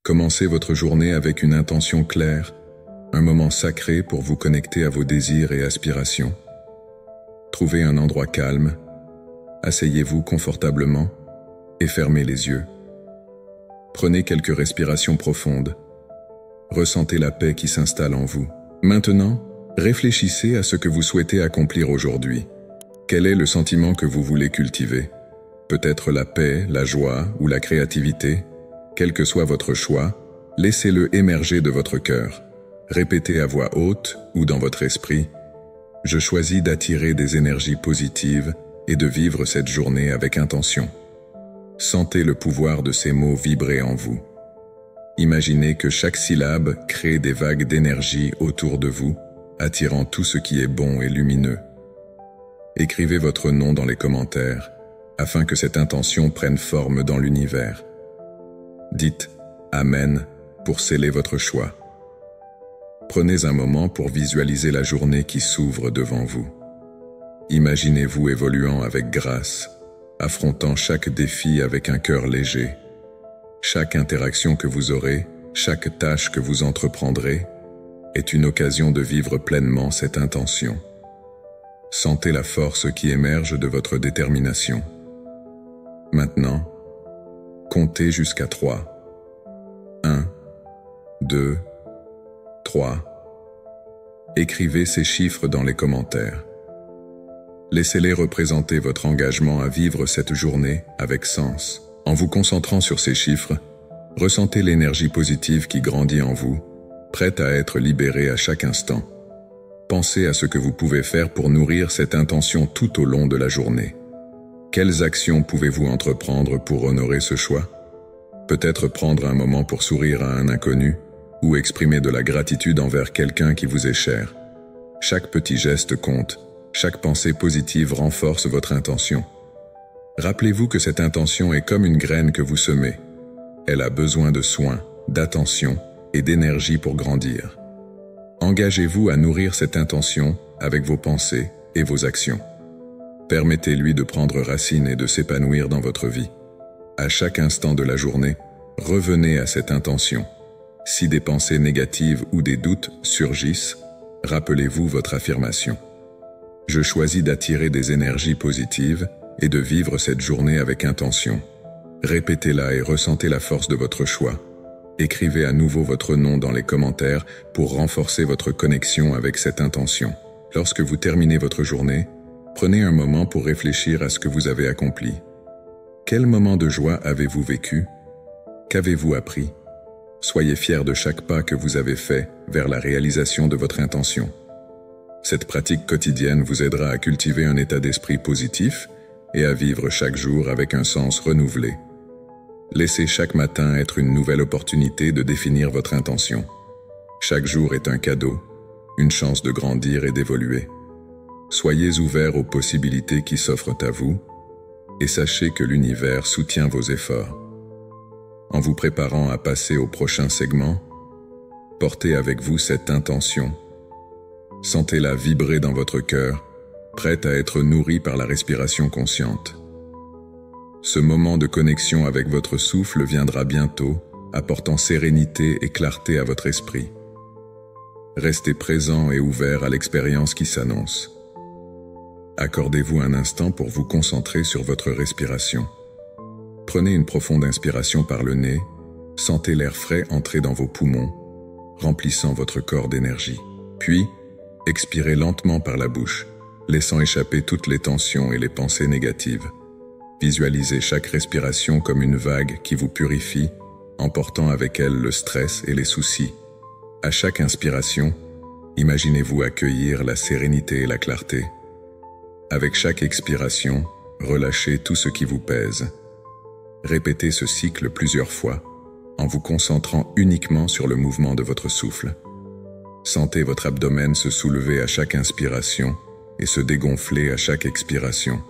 Commencez votre journée avec une intention claire, un moment sacré pour vous connecter à vos désirs et aspirations. Trouvez un endroit calme, asseyez-vous confortablement et fermez les yeux. Prenez quelques respirations profondes. Ressentez la paix qui s'installe en vous. Maintenant, réfléchissez à ce que vous souhaitez accomplir aujourd'hui. Quel est le sentiment que vous voulez cultiver? Peut-être la paix, la joie ou la créativité. Quel que soit votre choix, laissez-le émerger de votre cœur. Répétez à voix haute ou dans votre esprit « Je choisis d'attirer des énergies positives et de vivre cette journée avec intention ». Sentez le pouvoir de ces mots vibrer en vous. Imaginez que chaque syllabe crée des vagues d'énergie autour de vous, attirant tout ce qui est bon et lumineux. Écrivez votre nom dans les commentaires, afin que cette intention prenne forme dans l'univers. Dites « Amen » pour sceller votre choix. Prenez un moment pour visualiser la journée qui s'ouvre devant vous. Imaginez-vous évoluant avec grâce, affrontant chaque défi avec un cœur léger. Chaque interaction que vous aurez, chaque tâche que vous entreprendrez, est une occasion de vivre pleinement cette intention. Sentez la force qui émerge de votre détermination. Maintenant, comptez jusqu'à 3. 1, 2, 3. Écrivez ces chiffres dans les commentaires. Laissez-les représenter votre engagement à vivre cette journée avec sens. En vous concentrant sur ces chiffres, ressentez l'énergie positive qui grandit en vous, prête à être libérée à chaque instant. Pensez à ce que vous pouvez faire pour nourrir cette intention tout au long de la journée. Quelles actions pouvez-vous entreprendre pour honorer ce choix? Peut-être prendre un moment pour sourire à un inconnu ou exprimer de la gratitude envers quelqu'un qui vous est cher. Chaque petit geste compte, chaque pensée positive renforce votre intention. Rappelez-vous que cette intention est comme une graine que vous semez. Elle a besoin de soins, d'attention et d'énergie pour grandir. Engagez-vous à nourrir cette intention avec vos pensées et vos actions. Permettez-lui de prendre racine et de s'épanouir dans votre vie. À chaque instant de la journée, revenez à cette intention. Si des pensées négatives ou des doutes surgissent, rappelez-vous votre affirmation. Je choisis d'attirer des énergies positives et de vivre cette journée avec intention. Répétez-la et ressentez la force de votre choix. Écrivez à nouveau votre nom dans les commentaires pour renforcer votre connexion avec cette intention. Lorsque vous terminez votre journée, prenez un moment pour réfléchir à ce que vous avez accompli. Quel moment de joie avez-vous vécu? Qu'avez-vous appris? Soyez fiers de chaque pas que vous avez fait vers la réalisation de votre intention. Cette pratique quotidienne vous aidera à cultiver un état d'esprit positif et à vivre chaque jour avec un sens renouvelé. Laissez chaque matin être une nouvelle opportunité de définir votre intention. Chaque jour est un cadeau, une chance de grandir et d'évoluer. Soyez ouverts aux possibilités qui s'offrent à vous et sachez que l'univers soutient vos efforts. En vous préparant à passer au prochain segment, portez avec vous cette intention. Sentez-la vibrer dans votre cœur, prête à être nourrie par la respiration consciente. Ce moment de connexion avec votre souffle viendra bientôt, apportant sérénité et clarté à votre esprit. Restez présent et ouvert à l'expérience qui s'annonce. Accordez-vous un instant pour vous concentrer sur votre respiration. Prenez une profonde inspiration par le nez, sentez l'air frais entrer dans vos poumons, remplissant votre corps d'énergie. Puis, expirez lentement par la bouche, laissant échapper toutes les tensions et les pensées négatives. Visualisez chaque respiration comme une vague qui vous purifie, emportant avec elle le stress et les soucis. À chaque inspiration, imaginez-vous accueillir la sérénité et la clarté. Avec chaque expiration, relâchez tout ce qui vous pèse. Répétez ce cycle plusieurs fois, en vous concentrant uniquement sur le mouvement de votre souffle. Sentez votre abdomen se soulever à chaque inspiration et se dégonfler à chaque expiration.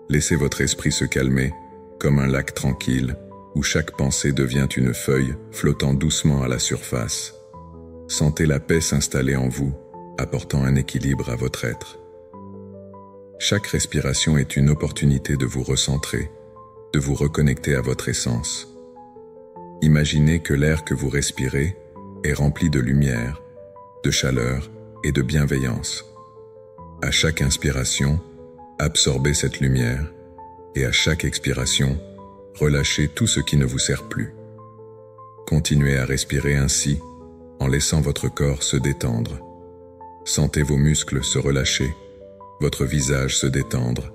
Laissez votre esprit se calmer, comme un lac tranquille, où chaque pensée devient une feuille flottant doucement à la surface. Sentez la paix s'installer en vous, apportant un équilibre à votre être. Chaque respiration est une opportunité de vous recentrer, de vous reconnecter à votre essence. Imaginez que l'air que vous respirez est rempli de lumière, de chaleur et de bienveillance. À chaque inspiration, absorbez cette lumière et à chaque expiration, relâchez tout ce qui ne vous sert plus. Continuez à respirer ainsi en laissant votre corps se détendre. Sentez vos muscles se relâcher, votre visage se détendre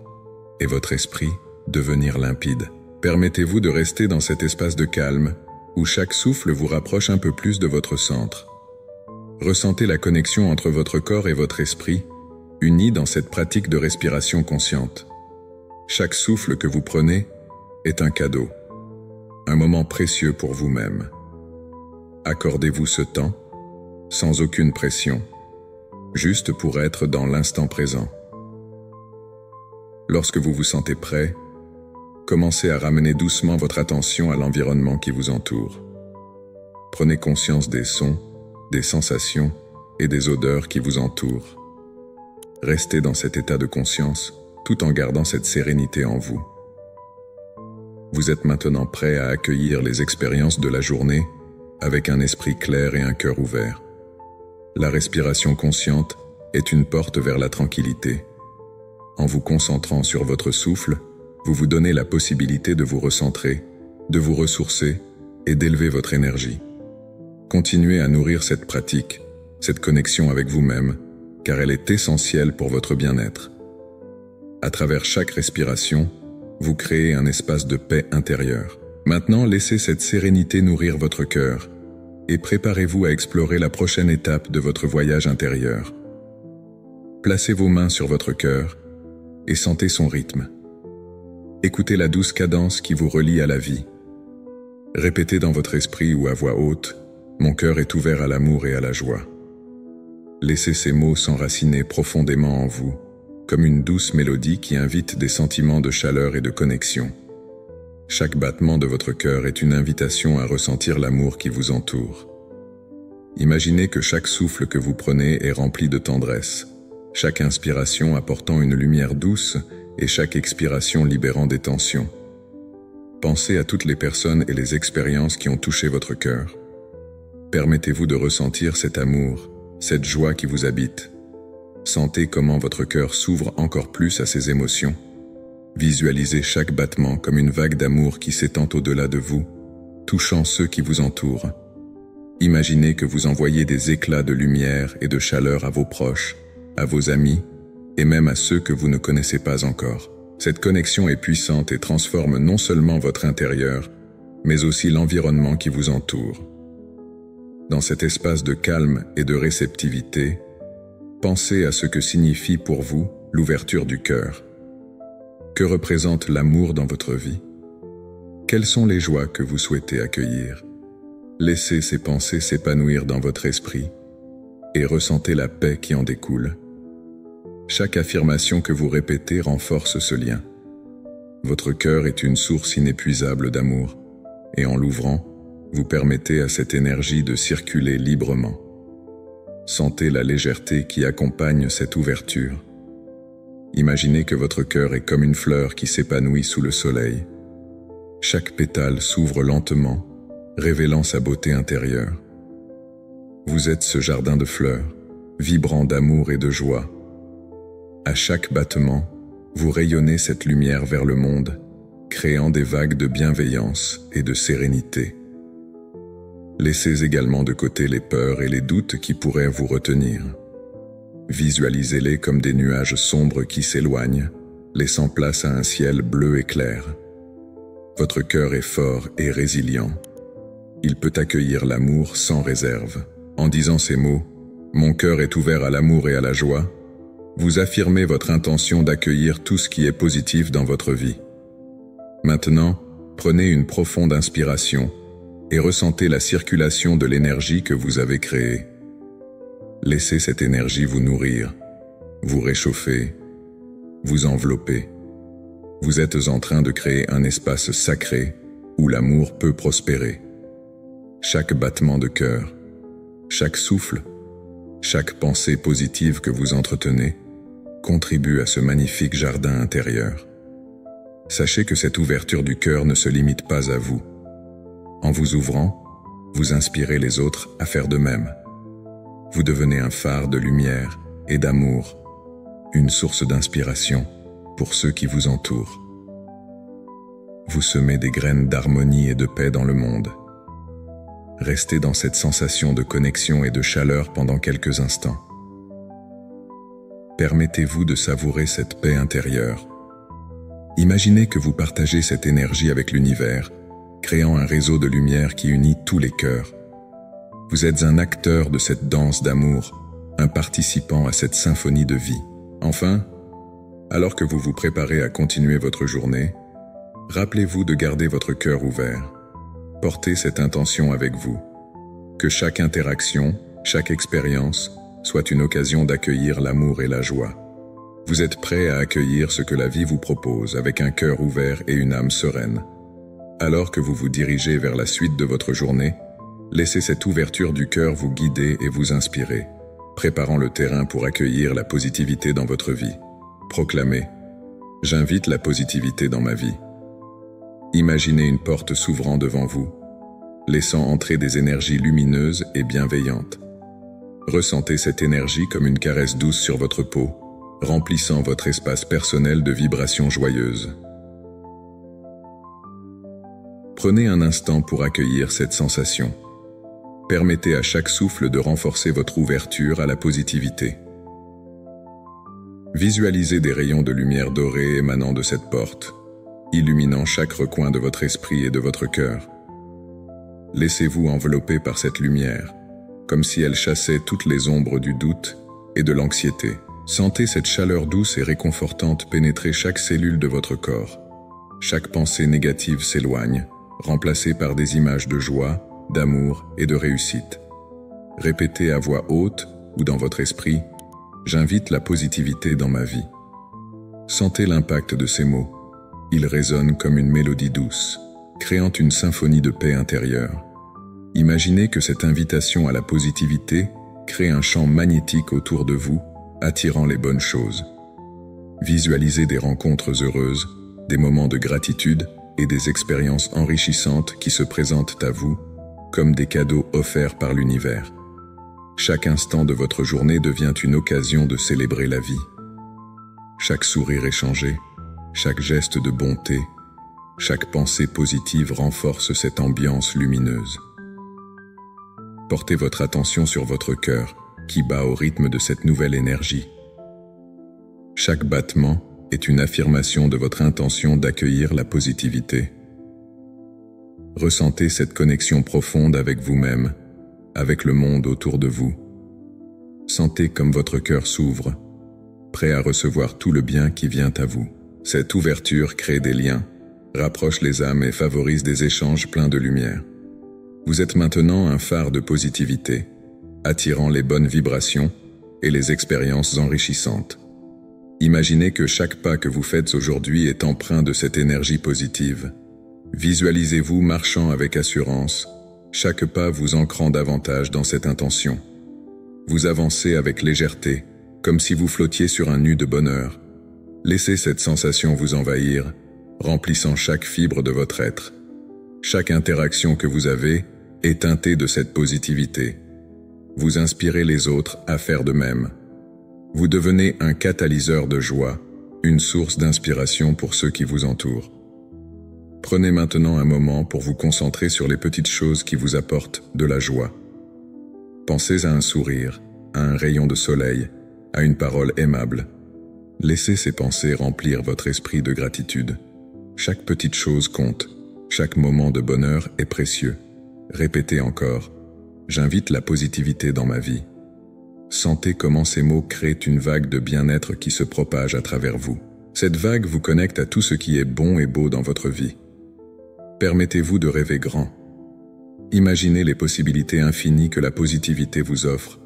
et votre esprit devenir limpide. Permettez-vous de rester dans cet espace de calme où chaque souffle vous rapproche un peu plus de votre centre. Ressentez la connexion entre votre corps et votre esprit, unis dans cette pratique de respiration consciente. Chaque souffle que vous prenez est un cadeau, un moment précieux pour vous-même. Accordez-vous ce temps, sans aucune pression, juste pour être dans l'instant présent. Lorsque vous vous sentez prêt, commencez à ramener doucement votre attention à l'environnement qui vous entoure. Prenez conscience des sons, des sensations et des odeurs qui vous entourent. Restez dans cet état de conscience tout en gardant cette sérénité en vous. Vous êtes maintenant prêt à accueillir les expériences de la journée avec un esprit clair et un cœur ouvert. La respiration consciente est une porte vers la tranquillité. En vous concentrant sur votre souffle, vous vous donnez la possibilité de vous recentrer, de vous ressourcer et d'élever votre énergie. Continuez à nourrir cette pratique, cette connexion avec vous-même, car elle est essentielle pour votre bien-être. À travers chaque respiration, vous créez un espace de paix intérieure. Maintenant, laissez cette sérénité nourrir votre cœur et préparez-vous à explorer la prochaine étape de votre voyage intérieur. Placez vos mains sur votre cœur et sentez son rythme. Écoutez la douce cadence qui vous relie à la vie. Répétez dans votre esprit ou à voix haute « Mon cœur est ouvert à l'amour et à la joie ». Laissez ces mots s'enraciner profondément en vous, comme une douce mélodie qui invite des sentiments de chaleur et de connexion. Chaque battement de votre cœur est une invitation à ressentir l'amour qui vous entoure. Imaginez que chaque souffle que vous prenez est rempli de tendresse, chaque inspiration apportant une lumière douce et chaque expiration libérant des tensions. Pensez à toutes les personnes et les expériences qui ont touché votre cœur. Permettez-vous de ressentir cet amour, cette joie qui vous habite. Sentez comment votre cœur s'ouvre encore plus à ces émotions. Visualisez chaque battement comme une vague d'amour qui s'étend au-delà de vous, touchant ceux qui vous entourent. Imaginez que vous envoyez des éclats de lumière et de chaleur à vos proches, à vos amis, et même à ceux que vous ne connaissez pas encore. Cette connexion est puissante et transforme non seulement votre intérieur, mais aussi l'environnement qui vous entoure. Dans cet espace de calme et de réceptivité, pensez à ce que signifie pour vous l'ouverture du cœur. Que représente l'amour dans votre vie? Quelles sont les joies que vous souhaitez accueillir? Laissez ces pensées s'épanouir dans votre esprit et ressentez la paix qui en découle. Chaque affirmation que vous répétez renforce ce lien. Votre cœur est une source inépuisable d'amour, et en l'ouvrant, vous permettez à cette énergie de circuler librement. Sentez la légèreté qui accompagne cette ouverture. Imaginez que votre cœur est comme une fleur qui s'épanouit sous le soleil. Chaque pétale s'ouvre lentement, révélant sa beauté intérieure. Vous êtes ce jardin de fleurs, vibrant d'amour et de joie. À chaque battement, vous rayonnez cette lumière vers le monde, créant des vagues de bienveillance et de sérénité. Laissez également de côté les peurs et les doutes qui pourraient vous retenir. Visualisez-les comme des nuages sombres qui s'éloignent, laissant place à un ciel bleu et clair. Votre cœur est fort et résilient. Il peut accueillir l'amour sans réserve. En disant ces mots, « Mon cœur est ouvert à l'amour et à la joie », vous affirmez votre intention d'accueillir tout ce qui est positif dans votre vie. Maintenant, prenez une profonde inspiration et ressentez la circulation de l'énergie que vous avez créée. Laissez cette énergie vous nourrir, vous réchauffer, vous envelopper. Vous êtes en train de créer un espace sacré où l'amour peut prospérer. Chaque battement de cœur, chaque souffle, chaque pensée positive que vous entretenez contribue à ce magnifique jardin intérieur. Sachez que cette ouverture du cœur ne se limite pas à vous. En vous ouvrant, vous inspirez les autres à faire de même. Vous devenez un phare de lumière et d'amour, une source d'inspiration pour ceux qui vous entourent. Vous semez des graines d'harmonie et de paix dans le monde. Restez dans cette sensation de connexion et de chaleur pendant quelques instants. Permettez-vous de savourer cette paix intérieure. Imaginez que vous partagez cette énergie avec l'univers, créant un réseau de lumière qui unit tous les cœurs. Vous êtes un acteur de cette danse d'amour, un participant à cette symphonie de vie. Enfin, alors que vous vous préparez à continuer votre journée, rappelez-vous de garder votre cœur ouvert. Portez cette intention avec vous. Que chaque interaction, chaque expérience, soit une occasion d'accueillir l'amour et la joie. Vous êtes prêt à accueillir ce que la vie vous propose avec un cœur ouvert et une âme sereine. Alors que vous vous dirigez vers la suite de votre journée, laissez cette ouverture du cœur vous guider et vous inspirer, préparant le terrain pour accueillir la positivité dans votre vie. Proclamez « J'invite la positivité dans ma vie ». Imaginez une porte s'ouvrant devant vous, laissant entrer des énergies lumineuses et bienveillantes. Ressentez cette énergie comme une caresse douce sur votre peau, remplissant votre espace personnel de vibrations joyeuses. Prenez un instant pour accueillir cette sensation. Permettez à chaque souffle de renforcer votre ouverture à la positivité. Visualisez des rayons de lumière dorée émanant de cette porte, illuminant chaque recoin de votre esprit et de votre cœur. Laissez-vous envelopper par cette lumière, comme si elle chassait toutes les ombres du doute et de l'anxiété. Sentez cette chaleur douce et réconfortante pénétrer chaque cellule de votre corps. Chaque pensée négative s'éloigne, remplacée par des images de joie, d'amour et de réussite. Répétez à voix haute ou dans votre esprit « J'invite la positivité dans ma vie ». Sentez l'impact de ces mots. Ils résonnent comme une mélodie douce, créant une symphonie de paix intérieure. Imaginez que cette invitation à la positivité crée un champ magnétique autour de vous, attirant les bonnes choses. Visualisez des rencontres heureuses, des moments de gratitude et des expériences enrichissantes qui se présentent à vous comme des cadeaux offerts par l'univers. Chaque instant de votre journée devient une occasion de célébrer la vie. Chaque sourire échangé, chaque geste de bonté, chaque pensée positive renforce cette ambiance lumineuse. Portez votre attention sur votre cœur, qui bat au rythme de cette nouvelle énergie. Chaque battement est une affirmation de votre intention d'accueillir la positivité. Ressentez cette connexion profonde avec vous-même, avec le monde autour de vous. Sentez comme votre cœur s'ouvre, prêt à recevoir tout le bien qui vient à vous. Cette ouverture crée des liens, rapproche les âmes et favorise des échanges pleins de lumière. Vous êtes maintenant un phare de positivité, attirant les bonnes vibrations et les expériences enrichissantes. Imaginez que chaque pas que vous faites aujourd'hui est empreint de cette énergie positive. Visualisez-vous marchant avec assurance, chaque pas vous ancrant davantage dans cette intention. Vous avancez avec légèreté, comme si vous flottiez sur un nu de bonheur. Laissez cette sensation vous envahir, remplissant chaque fibre de votre être. Chaque interaction que vous avez est teintée de cette positivité. Vous inspirez les autres à faire de même. Vous devenez un catalyseur de joie, une source d'inspiration pour ceux qui vous entourent. Prenez maintenant un moment pour vous concentrer sur les petites choses qui vous apportent de la joie. Pensez à un sourire, à un rayon de soleil, à une parole aimable. Laissez ces pensées remplir votre esprit de gratitude. Chaque petite chose compte, chaque moment de bonheur est précieux. Répétez encore, j'invite la positivité dans ma vie. Sentez comment ces mots créent une vague de bien-être qui se propage à travers vous. Cette vague vous connecte à tout ce qui est bon et beau dans votre vie. Permettez-vous de rêver grand. Imaginez les possibilités infinies que la positivité vous offre.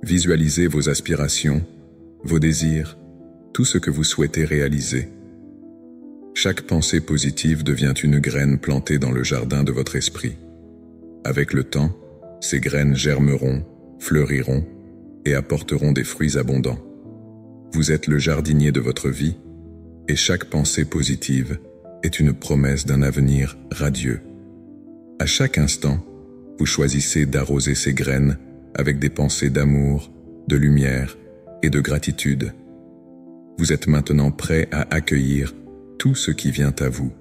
Visualisez vos aspirations, vos désirs, tout ce que vous souhaitez réaliser. Chaque pensée positive devient une graine plantée dans le jardin de votre esprit. Avec le temps, ces graines germeront, fleuriront et apporteront des fruits abondants. Vous êtes le jardinier de votre vie et chaque pensée positive est une promesse d'un avenir radieux. À chaque instant, vous choisissez d'arroser ces graines avec des pensées d'amour, de lumière et de gratitude. Vous êtes maintenant prêt à accueillir tout ce qui vient à vous.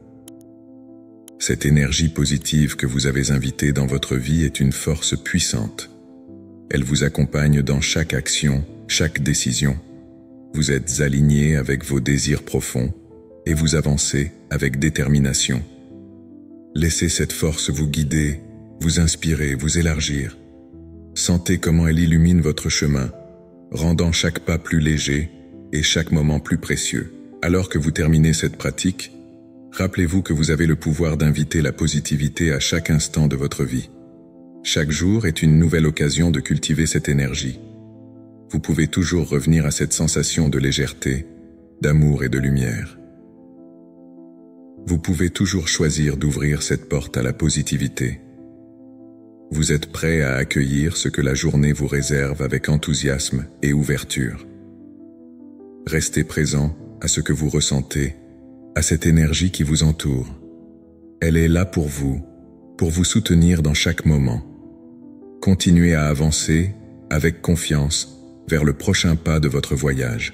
Cette énergie positive que vous avez invitée dans votre vie est une force puissante. Elle vous accompagne dans chaque action, chaque décision. Vous êtes aligné avec vos désirs profonds et vous avancez avec détermination. Laissez cette force vous guider, vous inspirer, vous élargir. Sentez comment elle illumine votre chemin, rendant chaque pas plus léger et chaque moment plus précieux. Alors que vous terminez cette pratique, rappelez-vous que vous avez le pouvoir d'inviter la positivité à chaque instant de votre vie. Chaque jour est une nouvelle occasion de cultiver cette énergie. Vous pouvez toujours revenir à cette sensation de légèreté, d'amour et de lumière. Vous pouvez toujours choisir d'ouvrir cette porte à la positivité. Vous êtes prêt à accueillir ce que la journée vous réserve avec enthousiasme et ouverture. Restez présent à ce que vous ressentez, à cette énergie qui vous entoure. Elle est là pour vous soutenir dans chaque moment. Continuez à avancer avec confiance vers le prochain pas de votre voyage.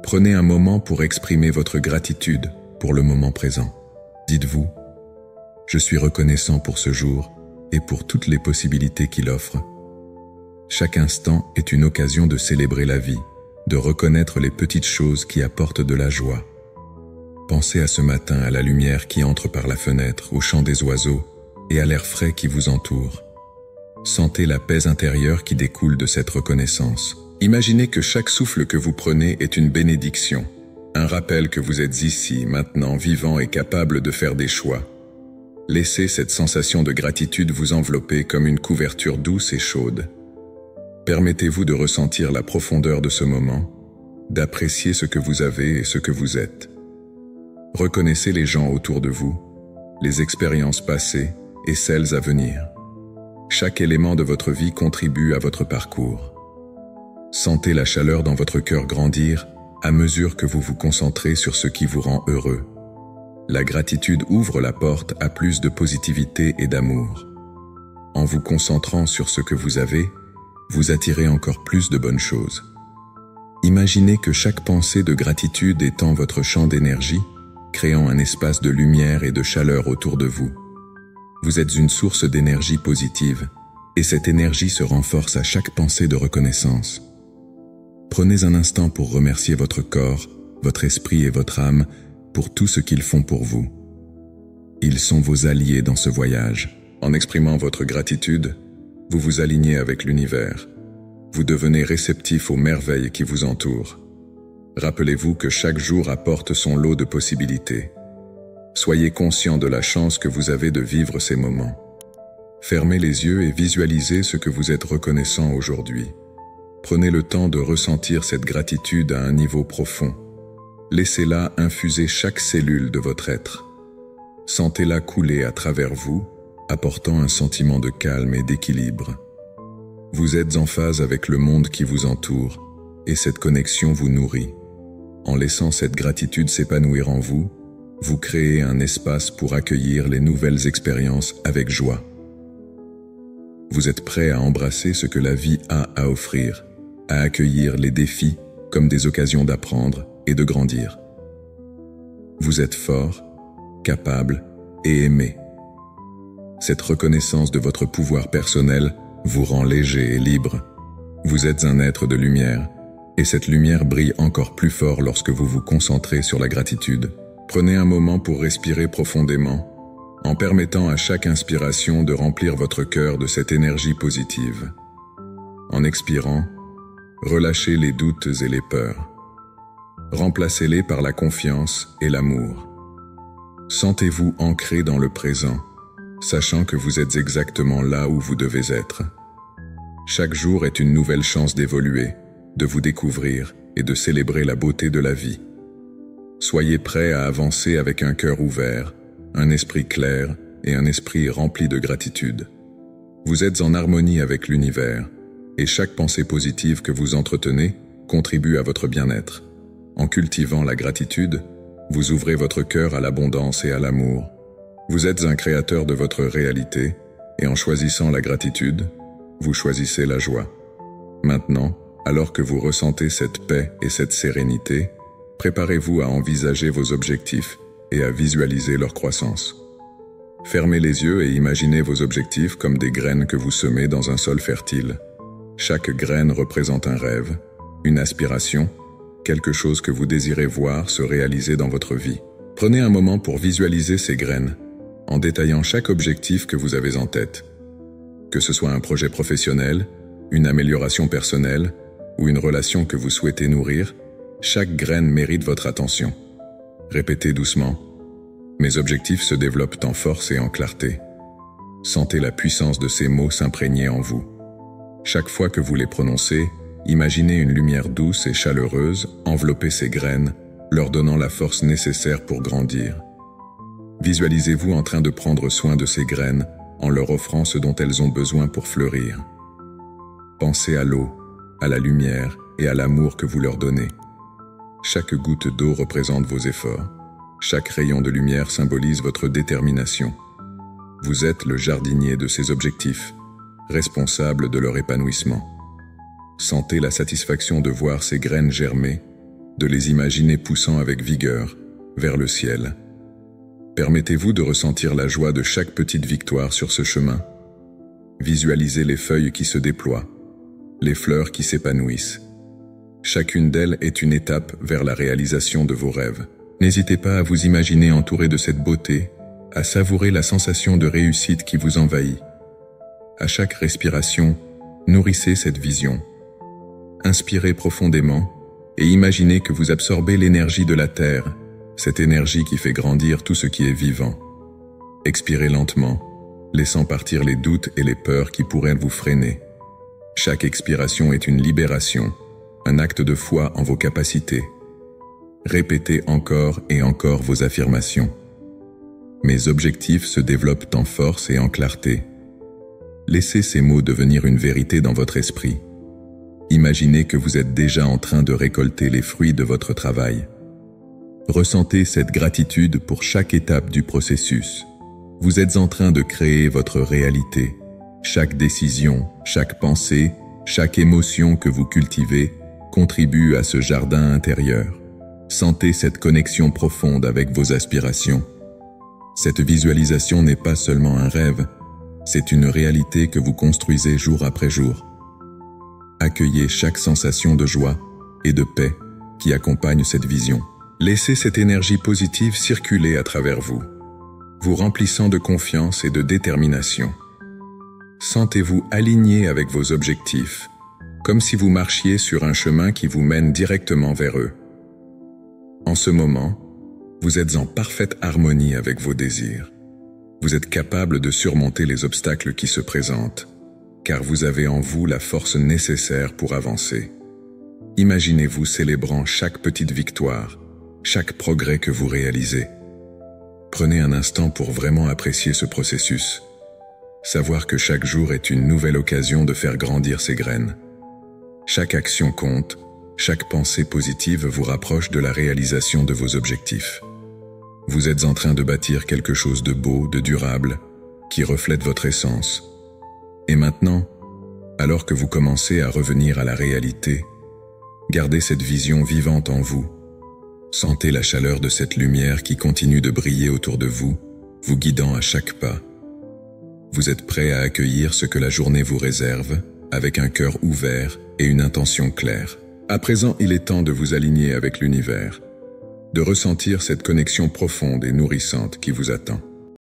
Prenez un moment pour exprimer votre gratitude pour le moment présent. Dites-vous, je suis reconnaissant pour ce jour et pour toutes les possibilités qu'il offre. Chaque instant est une occasion de célébrer la vie, de reconnaître les petites choses qui apportent de la joie. Pensez à ce matin à la lumière qui entre par la fenêtre, au chant des oiseaux et à l'air frais qui vous entoure. Sentez la paix intérieure qui découle de cette reconnaissance. Imaginez que chaque souffle que vous prenez est une bénédiction, un rappel que vous êtes ici, maintenant, vivant et capable de faire des choix. Laissez cette sensation de gratitude vous envelopper comme une couverture douce et chaude. Permettez-vous de ressentir la profondeur de ce moment, d'apprécier ce que vous avez et ce que vous êtes. Reconnaissez les gens autour de vous, les expériences passées et celles à venir. Chaque élément de votre vie contribue à votre parcours. Sentez la chaleur dans votre cœur grandir à mesure que vous vous concentrez sur ce qui vous rend heureux. La gratitude ouvre la porte à plus de positivité et d'amour. En vous concentrant sur ce que vous avez, vous attirez encore plus de bonnes choses. Imaginez que chaque pensée de gratitude étend votre champ d'énergie, créant un espace de lumière et de chaleur autour de vous. Vous êtes une source d'énergie positive, et cette énergie se renforce à chaque pensée de reconnaissance. Prenez un instant pour remercier votre corps, votre esprit et votre âme pour tout ce qu'ils font pour vous. Ils sont vos alliés dans ce voyage. En exprimant votre gratitude, vous vous alignez avec l'univers. Vous devenez réceptif aux merveilles qui vous entourent. Rappelez-vous que chaque jour apporte son lot de possibilités. Soyez conscient de la chance que vous avez de vivre ces moments. Fermez les yeux et visualisez ce que vous êtes reconnaissant aujourd'hui. Prenez le temps de ressentir cette gratitude à un niveau profond. Laissez-la infuser chaque cellule de votre être. Sentez-la couler à travers vous, apportant un sentiment de calme et d'équilibre. Vous êtes en phase avec le monde qui vous entoure, et cette connexion vous nourrit. En laissant cette gratitude s'épanouir en vous, vous créez un espace pour accueillir les nouvelles expériences avec joie. Vous êtes prêt à embrasser ce que la vie a à offrir, à accueillir les défis comme des occasions d'apprendre et de grandir. Vous êtes fort, capable et aimé. Cette reconnaissance de votre pouvoir personnel vous rend léger et libre. Vous êtes un être de lumière, et cette lumière brille encore plus fort lorsque vous vous concentrez sur la gratitude. Prenez un moment pour respirer profondément, en permettant à chaque inspiration de remplir votre cœur de cette énergie positive. En expirant, relâchez les doutes et les peurs. Remplacez-les par la confiance et l'amour. Sentez-vous ancré dans le présent, sachant que vous êtes exactement là où vous devez être. Chaque jour est une nouvelle chance d'évoluer, de vous découvrir et de célébrer la beauté de la vie. Soyez prêts à avancer avec un cœur ouvert, un esprit clair et un esprit rempli de gratitude. Vous êtes en harmonie avec l'univers, et chaque pensée positive que vous entretenez contribue à votre bien-être. En cultivant la gratitude, vous ouvrez votre cœur à l'abondance et à l'amour, Vous êtes un créateur de votre réalité, et en choisissant la gratitude, vous choisissez la joie. Maintenant, alors que vous ressentez cette paix et cette sérénité, préparez-vous à envisager vos objectifs et à visualiser leur croissance. Fermez les yeux et imaginez vos objectifs comme des graines que vous semez dans un sol fertile. Chaque graine représente un rêve, une aspiration, quelque chose que vous désirez voir se réaliser dans votre vie. Prenez un moment pour visualiser ces graines, en détaillant chaque objectif que vous avez en tête. Que ce soit un projet professionnel, une amélioration personnelle ou une relation que vous souhaitez nourrir, chaque graine mérite votre attention. Répétez doucement. Mes objectifs se développent en force et en clarté. Sentez la puissance de ces mots s'imprégner en vous. Chaque fois que vous les prononcez, imaginez une lumière douce et chaleureuse envelopper ces graines, leur donnant la force nécessaire pour grandir. Visualisez-vous en train de prendre soin de ces graines en leur offrant ce dont elles ont besoin pour fleurir. Pensez à l'eau, à la lumière et à l'amour que vous leur donnez. Chaque goutte d'eau représente vos efforts. Chaque rayon de lumière symbolise votre détermination. Vous êtes le jardinier de ces objectifs, responsable de leur épanouissement. Sentez la satisfaction de voir ces graines germer, de les imaginer poussant avec vigueur vers le ciel. Permettez-vous de ressentir la joie de chaque petite victoire sur ce chemin. Visualisez les feuilles qui se déploient, les fleurs qui s'épanouissent. Chacune d'elles est une étape vers la réalisation de vos rêves. N'hésitez pas à vous imaginer entouré de cette beauté, à savourer la sensation de réussite qui vous envahit. À chaque respiration, nourrissez cette vision. Inspirez profondément et imaginez que vous absorbez l'énergie de la terre, cette énergie qui fait grandir tout ce qui est vivant. Expirez lentement, laissant partir les doutes et les peurs qui pourraient vous freiner. Chaque expiration est une libération, un acte de foi en vos capacités. Répétez encore et encore vos affirmations. Mes objectifs se développent en force et en clarté. Laissez ces mots devenir une vérité dans votre esprit. Imaginez que vous êtes déjà en train de récolter les fruits de votre travail. Ressentez cette gratitude pour chaque étape du processus. Vous êtes en train de créer votre réalité. Chaque décision, chaque pensée, chaque émotion que vous cultivez contribue à ce jardin intérieur. Sentez cette connexion profonde avec vos aspirations. Cette visualisation n'est pas seulement un rêve, c'est une réalité que vous construisez jour après jour. Accueillez chaque sensation de joie et de paix qui accompagne cette vision. Laissez cette énergie positive circuler à travers vous, vous remplissant de confiance et de détermination. Sentez-vous aligné avec vos objectifs, comme si vous marchiez sur un chemin qui vous mène directement vers eux. En ce moment, vous êtes en parfaite harmonie avec vos désirs. Vous êtes capable de surmonter les obstacles qui se présentent, car vous avez en vous la force nécessaire pour avancer. Imaginez-vous célébrant chaque petite victoire, chaque progrès que vous réalisez. Prenez un instant pour vraiment apprécier ce processus. Savoir que chaque jour est une nouvelle occasion de faire grandir ces graines. Chaque action compte, chaque pensée positive vous rapproche de la réalisation de vos objectifs. Vous êtes en train de bâtir quelque chose de beau, de durable, qui reflète votre essence. Et maintenant, alors que vous commencez à revenir à la réalité, gardez cette vision vivante en vous. Sentez la chaleur de cette lumière qui continue de briller autour de vous, vous guidant à chaque pas. Vous êtes prêt à accueillir ce que la journée vous réserve, avec un cœur ouvert et une intention claire. À présent, il est temps de vous aligner avec l'univers, de ressentir cette connexion profonde et nourrissante qui vous attend.